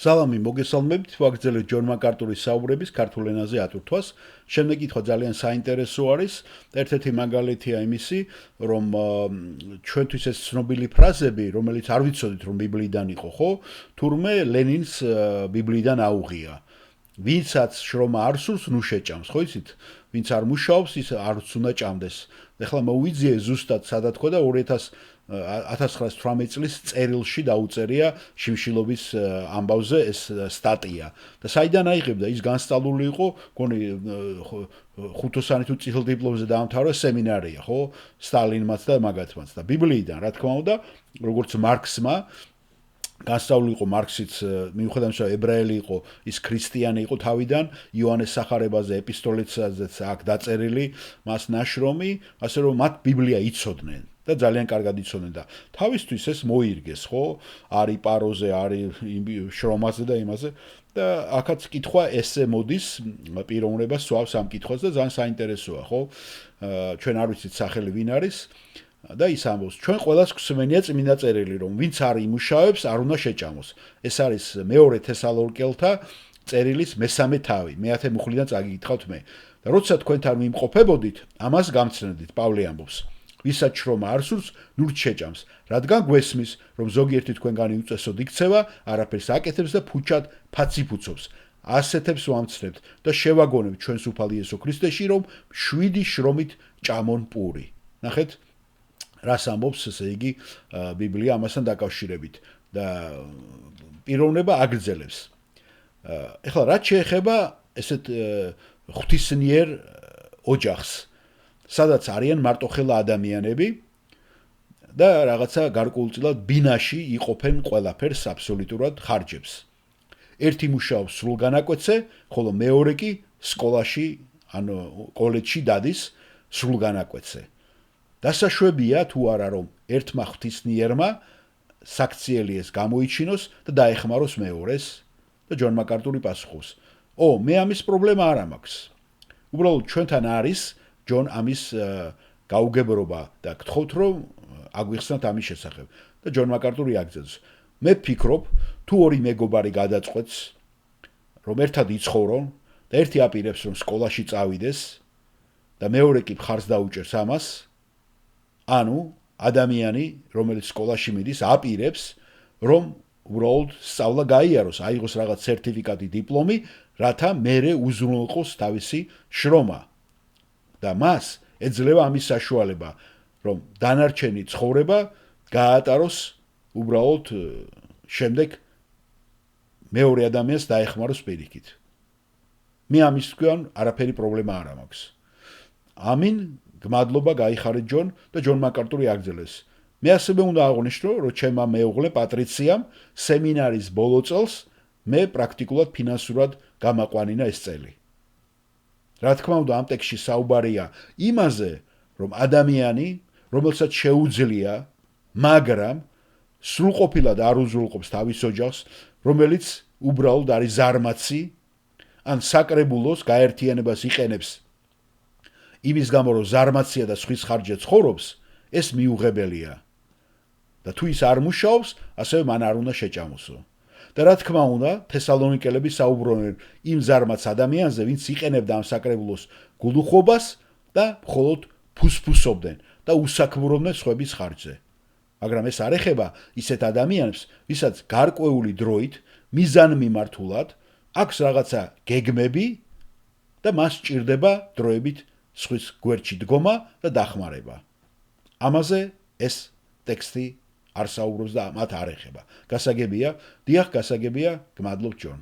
სალამი მოგესალმებით, ვაგრძელებთ ჯონ მაკარტურის საუბრების ქართულ ენაზე ატვირთვას. შემდეგ კითხვა ძალიან საინტერესო არის. ერთ-ერთი მაგალითია იმისი, რომ ჩვენთვის ეს ცნობილი ფრაზები, რომელიც არ ვიცოდით რომ ბიბლიიდან იყო, ხო? თურმე ლენინს ბიბლიიდან აუღია. ვინცაც შრომა არ სურს, ნუ შეჭამს, ხო იცით? ვინც არ მუშაობს, ის არც უნდა ჭამდეს. ეხლა მოვიძიე ზუსტად სადაც თქვა და 1918 წლის წერილში დაუწერია შიმშილობის ამბავზე ეს სტატია. და საიდან აიღებდა? ის განსწავლული იყო, გონი ხუთოსანი თუ წითელ დიპლომზე დაამთავრა სემინარია, ხო? სტალინმაც და მაგათმაც და ბიბლიიდან, რა თქმა უნდა, როგორც მარქსმა განსწავლული იყო მარქსიც, მიუხედავად იმისა, ებრაელი იყო, ის ქრისტიანი იყო თავიდან, იოანეს სახარებაზე ეპისტოლეცაზეც აქვს დაწერილი მას ნაშრომი, ასე რომ მათ ბიბლია იცოდნენ. და ძალიან კარგად იცოდნენ და თავისთვის ეს მოირგეს, ხო? არის პაროზე, არის შრომაზე და იმაზე და აქაც კითხვა ესე მოდის, პიროვნება სვავს ამ კითხვას და ძალიან საინტერესოა, ხო? ჩვენ არ ვიცით სახელი ვინ არის და ის ამბობს, ჩვენ ყველას გვსმენია წმინდა წერილი, რომ ვინც არ იმუშავებს, არ უნდა შეჭამოს. ეს არის მეორე თესალონიკელთა წერილის მესამე თავი, მე-10 მუხლიდან წაგიკითხავთ მე. და როცა თქვენთან მიმყოფებოდით, ამას გამცნედით, პავლე ამბობს. ვისაც შრომა არ სურს, ნურთ შეჭამს, რადგან გვესმის, რომ ზოგიერთი თქვენგანი უწესოდ იქცევა, არაფერს აკეთებს და ფუჩად ფაციფუცობს. ასეთებს ვამცნებთ და შევაგონებთ ჩვენს უფალ იესო ქრისტეში, რომ 7 შრომით ჭამონ პური. ნახეთ, რას ამბობს, ესე იგი, ბიბლია ამასთან დაკავშირებით და პიროვნება აგრძელებს. ეხლა რაც შეეხება ესეთ ღვთისმიერ ოჯახს, სადაც არიან მარტოხელა ადამიანები და რაღაცა გარკვეულწილად ბინაში იყოფენ ყველაფერს აბსოლუტურად ხარჯებს. ერთი მუშაობს სრულ განაკვეთზე, ხოლო მეორე კი სკოლაში, ანუ კოლეჯში დადის სრულ განაკვეთზე. დასაშვებია თუ არა რომ ერთმა ღვთისმიერმა საქციელი ეს გამოიჩინოს და დაეხმაროს მეორეს და ჯონ მაკარტური პასუხობს: "ო, მე ამის პრობლემა არ მაქვს. უბრალოდ ჩვენთან არის ჯონ ამის გაუგებრობა და გთხოვთ რომ აგვიხსნათ ამის შესახებ." და ჯონ მაკარტური აგრძელებს: "მე ვფიქრობ, თუ ორი მეგობარი გადაწყვეტს, რომ ერთად იცხოვრონ და ერთი აპირებს რომ სკოლაში წავიდეს და მეორე კი მხარს დაუჭერს ამას, ანუ ადამიანი, რომელიც სკოლაში მიდის, აპირებს რომ უბრალოდ სწავლა გაიაროს, აიღოს რაღაც სერტიფიკატი, დიპლომი, რათა მერე უზრუნველყოს თავისი შრომა. და მას ეძლევა ამის საშუალება, რომ დანარჩენი ცხოვრება გაატაროს უბრალოდ შემდეგ მეორე ადამიანს დაეხმაროს პირიქით. მე ამისგან არაფერი პრობლემა არ მაქვს. ამინ, გმადლობა გაიხარეთ ჯონ და ჯონ მაკარტური აგრძელებს. მე ასევე უნდა აღვნიშნო, რომ ჩემმა მეუღლე პატრიციამ სემინარის ბოლო წელს მე პრაქტიკულად ფინანსურად გამაყვანინა ეს წელი. რა თქმა უნდა, ამ ტექსტში საუბარია იმაზე, რომ ადამიანი, რომელსაც შეუძლია, მაგრამ სრულყოფილად არ უზრუნველყოფს თავის ოჯახს, რომელიც უბრალოდ არის ზარმაცი, ან საკრებულოს გაერთიანებას იყენებს იმის გამო, რომ ზარმაცია და სხვის ხარჯზე ცხოვრობს, ეს მიუღებელია. და თუ ის არ მუშაობს, ასევე მან არ უნდა შეჭამოსო. და რა თქმა უნდა, თესალონიკელები საუბრობენ იმ ზარმაც ადამიანზე, ვინც იყენებდა ამ საკრებულოს გულუხობას და მხოლოდ ფუსფუსობდნენ და უსაქმრობდნენ სხვების ხარჯზე. მაგრამ ეს არ ეხება ისეთ ადამიანებს, ვისაც გარკვეული დროით, მიზანმიმართულად აქვს რაღაცა გეგმები და მას სჭირდება დროებით სხვის გვერდში დგომა და დახმარება. ამაზე ეს ტექსტი არ საუბრობს და მათ არ ეხება. გასაგებია, დიახ, გასაგებია, გმადლობ ჯონ.